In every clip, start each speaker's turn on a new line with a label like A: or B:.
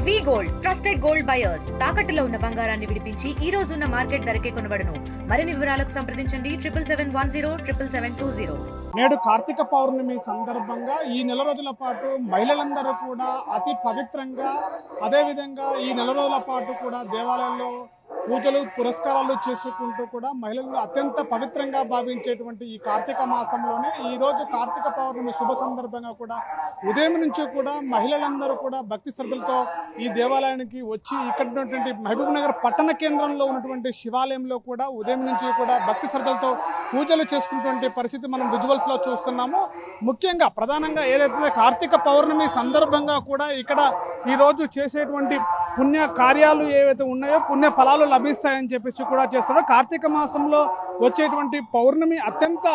A: వి gold trusted gold buyers తాకట్టులో ఉన్న బంగారాన్ని విడిపించి ఈ రోజు ఉన్న మార్కెట్ ధరకే కొనబడును. మరిన్ని వివరాలకు సంప్రదించండి 77107720.
B: నేడు కార్తీక పౌర్ణమి సందర్భంగా ఈ నెల రోజుల పాటు మహిళలందరూ కూడా అతి పవిత్రంగా, అదేవిధంగా ఈ నెల రోజుల పాటు కూడా దేవాలయంలో పూజలు పురస్కారాలు చేసుకుంటూ కూడా మహిళలు అత్యంత పవిత్రంగా భావించేటువంటి ఈ కార్తీక మాసంలోనే ఈరోజు కార్తీక పౌర్ణమి శుభ సందర్భంగా కూడా ఉదయం నుంచి కూడా మహిళలందరూ కూడా భక్తి శ్రద్ధలతో ఈ దేవాలయానికి వచ్చి ఇక్కడ ఉన్నటువంటి మహబూబ్ నగర్ పట్టణ కేంద్రంలో ఉన్నటువంటి శివాలయంలో కూడా ఉదయం నుంచి కూడా భక్తి శ్రద్ధలతో పూజలు చేసుకున్నటువంటి పరిస్థితి మనం విజువల్స్ లో చూస్తున్నాము. ముఖ్యంగా ప్రధానంగా ఏదైతే కార్తీక పౌర్ణమి సందర్భంగా కూడా ఇక్కడ ఈరోజు చేసేటువంటి పుణ్య కార్యాలు ఏవైతే ఉన్నాయో పుణ్య ఫలాలు లభిస్తాయని చెప్పేసి కూడా చేస్తారు. కార్తీక మాసంలో వచ్చేటువంటి పౌర్ణమి అత్యంత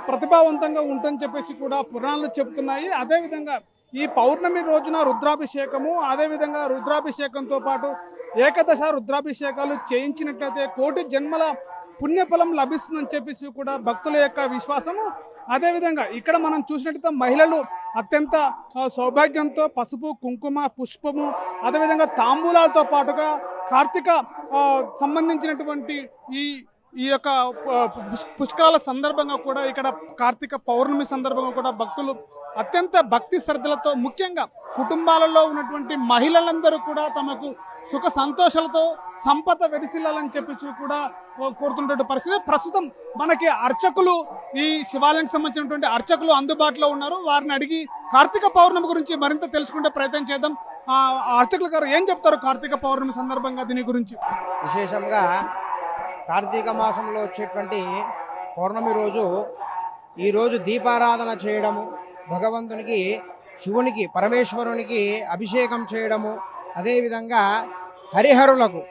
B: ప్రతిభావంతంగా ఉంటుందని చెప్పేసి కూడా పురాణాలు చెబుతున్నాయి. అదేవిధంగా ఈ పౌర్ణమి రోజున రుద్రాభిషేకము, అదేవిధంగా రుద్రాభిషేకంతో పాటు ఏకదశ రుద్రాభిషేకాలు చేయించినట్లయితే కోటి జన్మల పుణ్యఫలం లభిస్తుందని చెప్పేసి కూడా భక్తుల యొక్క విశ్వాసము. అదేవిధంగా ఇక్కడ మనం చూసినట్లయితే మహిళలు అత్యంత సౌభాగ్యంతో పసుపు, కుంకుమ, పుష్పము, అదేవిధంగా తాంబూలాలతో పాటుగా కార్తీక సంబంధించినటువంటి ఈ యొక్క పుష్కరాల సందర్భంగా కూడా ఇక్కడ కార్తీక పౌర్ణమి సందర్భంగా కూడా భక్తులు అత్యంత భక్తి శ్రద్ధలతో, ముఖ్యంగా కుటుంబాలలో ఉన్నటువంటి మహిళలందరూ కూడా తమకు సుఖ సంతోషాలతో సంపద వెరిసిల్లాలని చెప్పేసి కూడా కోరుతున్నటువంటి పరిస్థితి. ప్రస్తుతం మనకి అర్చకులు, ఈ శివాలయానికి సంబంధించినటువంటి అర్చకులు అందుబాటులో ఉన్నారు. వారిని అడిగి కార్తీక పౌర్ణమి గురించి మరింత తెలుసుకునే ప్రయత్నం చేద్దాం. అర్చకులు గారు ఏం చెప్తారు కార్తీక పౌర్ణమి సందర్భంగా దీని గురించి?
C: విశేషంగా కార్తీక మాసంలో వచ్చేటువంటి పౌర్ణమి రోజు ఈరోజు దీపారాధన చేయడము, భగవంతునికి, శివునికి, పరమేశ్వరునికి అభిషేకం చేయడము, అదేవిధంగా హరిహరులకు,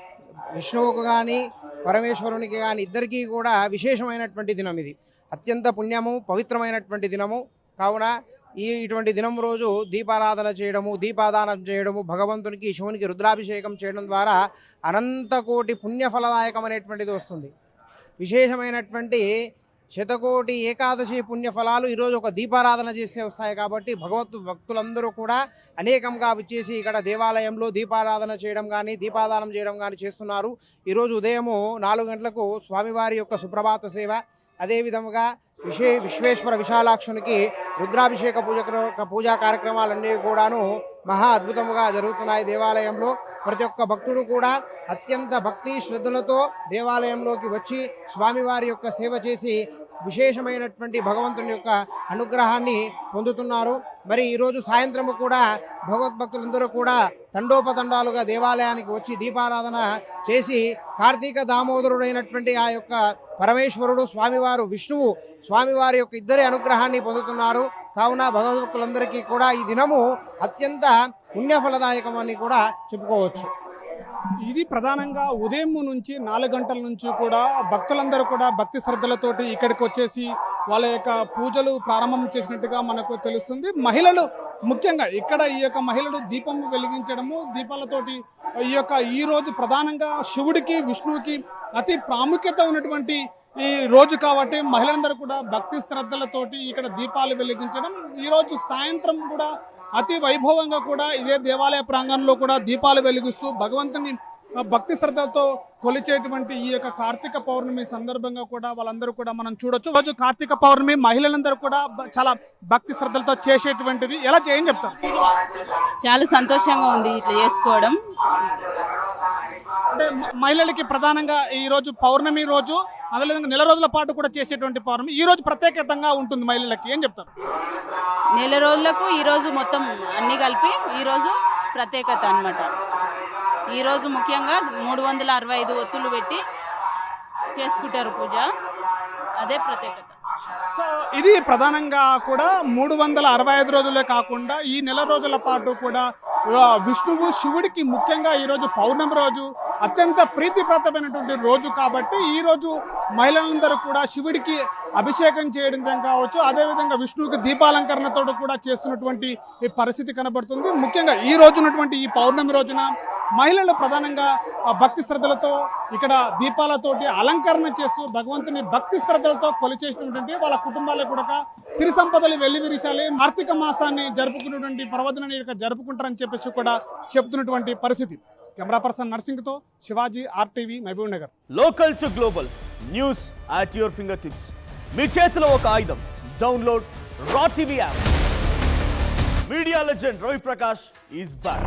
C: విష్ణువుకు కానీ పరమేశ్వరునికి కానీ ఇద్దరికీ కూడా విశేషమైనటువంటి దినం. ఇది అత్యంత పుణ్యము, పవిత్రమైనటువంటి దినము. కావున ఇటువంటి దినం రోజు దీపారాధన చేయడము, దీపాదానం చేయడము, భగవంతునికి, శివునికి రుద్రాభిషేకం చేయడం ద్వారా అనంతకోటి పుణ్యఫలదాయకమైనటువంటిది వస్తుంది. విశేషమైనటువంటి శతకోటి ఏకాదశి పుణ్యఫలాలు ఈరోజు ఒక దీపారాధన చేస్తే వస్తాయి. కాబట్టి భక్తులందరూ కూడా అనేకంగా విచ్చేసి ఇక్కడ దేవాలయంలో దీపారాధన చేయడం కానీ దీపాదానం చేయడం కానీ చేస్తున్నారు. ఈరోజు ఉదయము 4 గంటలకు స్వామివారి యొక్క సుప్రభాత సేవ, అదేవిధంగా విశ్వేశ్వర విశాలాక్షునికి రుద్రాభిషేక పూజా కార్యక్రమాలన్నీ కూడాను మహా అద్భుతముగా జరుగుతున్నాయి దేవాలయంలో. ప్రతి ఒక్క భక్తుడు కూడా అత్యంత భక్తి శ్రద్ధలతో దేవాలయంలోకి వచ్చి స్వామివారి యొక్క సేవ చేసి విశేషమైనటువంటి భగవంతుని యొక్క అనుగ్రహాన్ని పొందుతున్నారు. మరి ఈరోజు సాయంత్రము కూడా భగవద్భక్తులందరూ కూడా తండోపతండాలుగా దేవాలయానికి వచ్చి దీపారాధన చేసి కార్తీక దామోదరుడైనటువంటి ఆ యొక్క పరమేశ్వరుడు, స్వామివారు విష్ణువు, స్వామివారి యొక్క ఇద్దరి అనుగ్రహాన్ని పొందుతున్నారు. కావున భగవద్భక్తులందరికీ కూడా ఈ దినము అత్యంత పుణ్యఫలదాయకం అని కూడా చెప్పుకోవచ్చు.
B: ఇది ప్రధానంగా ఉదయం నుంచి 4 గంటల నుంచి కూడా భక్తులందరూ కూడా భక్తి శ్రద్ధలతోటి ఇక్కడికి వచ్చేసి వాళ్ళ యొక్క పూజలు ప్రారంభం చేసినట్టుగా మనకు తెలుస్తుంది. మహిళలు ముఖ్యంగా ఇక్కడ ఈ యొక్క మహిళలు దీపం వెలిగించడము, దీపాలతోటి ఈ రోజు ప్రధానంగా శివుడికి, విష్ణువుకి అతి ప్రాముఖ్యత ఉన్నటువంటి ఈ రోజు కాబట్టి మహిళలందరూ కూడా భక్తి శ్రద్ధలతోటి ఇక్కడ దీపాలు వెలిగించడం, ఈరోజు సాయంత్రం కూడా అతి వైభవంగా కూడా ఇదే దేవాలయ ప్రాంగణంలో కూడా దీపాలు వెలిగిస్తూ భగవంతుని భక్తి శ్రద్ధలతో కొలిచేటువంటి ఈ యొక్క కార్తీక పౌర్ణమి సందర్భంగా కూడా వాళ్ళందరూ కూడా మనం చూడొచ్చు. రోజు కార్తీక పౌర్ణమి మహిళలందరూ కూడా చాలా భక్తి శ్రద్ధలతో చేసేటువంటిది. ఎలా ఏం చెప్తారు?
D: చాలా సంతోషంగా ఉంది ఇట్లా చేసుకోవడం.
B: అంటే మహిళలకి ప్రధానంగా ఈ రోజు పౌర్ణమి రోజు, అదేవిధంగా నెల రోజుల పాటు కూడా చేసేటువంటి పౌర్ణమి ఈ రోజు ప్రత్యేకంగా ఉంటుంది మహిళలకి, ఏం చెప్తారు?
D: నెల రోజులకు ఈరోజు మొత్తం అన్ని కలిపి ఈరోజు ప్రత్యేకత అన్నమాట. ఈరోజు ముఖ్యంగా 365 ఒత్తులు పెట్టి చేసుకుంటారు పూజ, అదే ప్రత్యేకత.
B: సో ఇది ప్రధానంగా కూడా 365 రోజులే కాకుండా ఈ నెల రోజుల పాటు కూడా విష్ణువు, శివుడికి ముఖ్యంగా ఈరోజు పౌర్ణమి రోజు అత్యంత ప్రీతిప్రదమైనటువంటి రోజు కాబట్టి ఈ రోజు మహిళలందరూ కూడా శివుడికి అభిషేకం చేయడం కావచ్చు, అదేవిధంగా విష్ణువుకి దీపాలంకరణతో కూడా చేస్తున్నటువంటి పరిస్థితి కనబడుతుంది. ముఖ్యంగా ఈ రోజు ఉన్నటువంటి ఈ పౌర్ణమి రోజున మహిళలు ప్రధానంగా భక్తి శ్రద్ధలతో ఇక్కడ దీపాలతోటి అలంకరణ చేస్తూ భగవంతుని భక్తి శ్రద్ధలతో కొలిచేసినటువంటి వాళ్ళ కుటుంబాలకు కూడా సిరి సంపదలు వెల్లివిరిశాలి, కార్తీక మాసాన్ని జరుపుకున్నటువంటి పర్వదినాన్ని ఇక్కడ జరుపుకుంటారని చెప్పేసి కూడా చెప్తున్నటువంటి పరిస్థితి. కెమెరా పర్సన్ నర్సింగ్తో Shivaji, RTV, Mahabubnagar.
E: Local to global news at your finger tips. మీ చేతిలో ఒక ఆయుధం. డౌన్లోడ్ రా TV app. Media legend Ravi Prakash is back.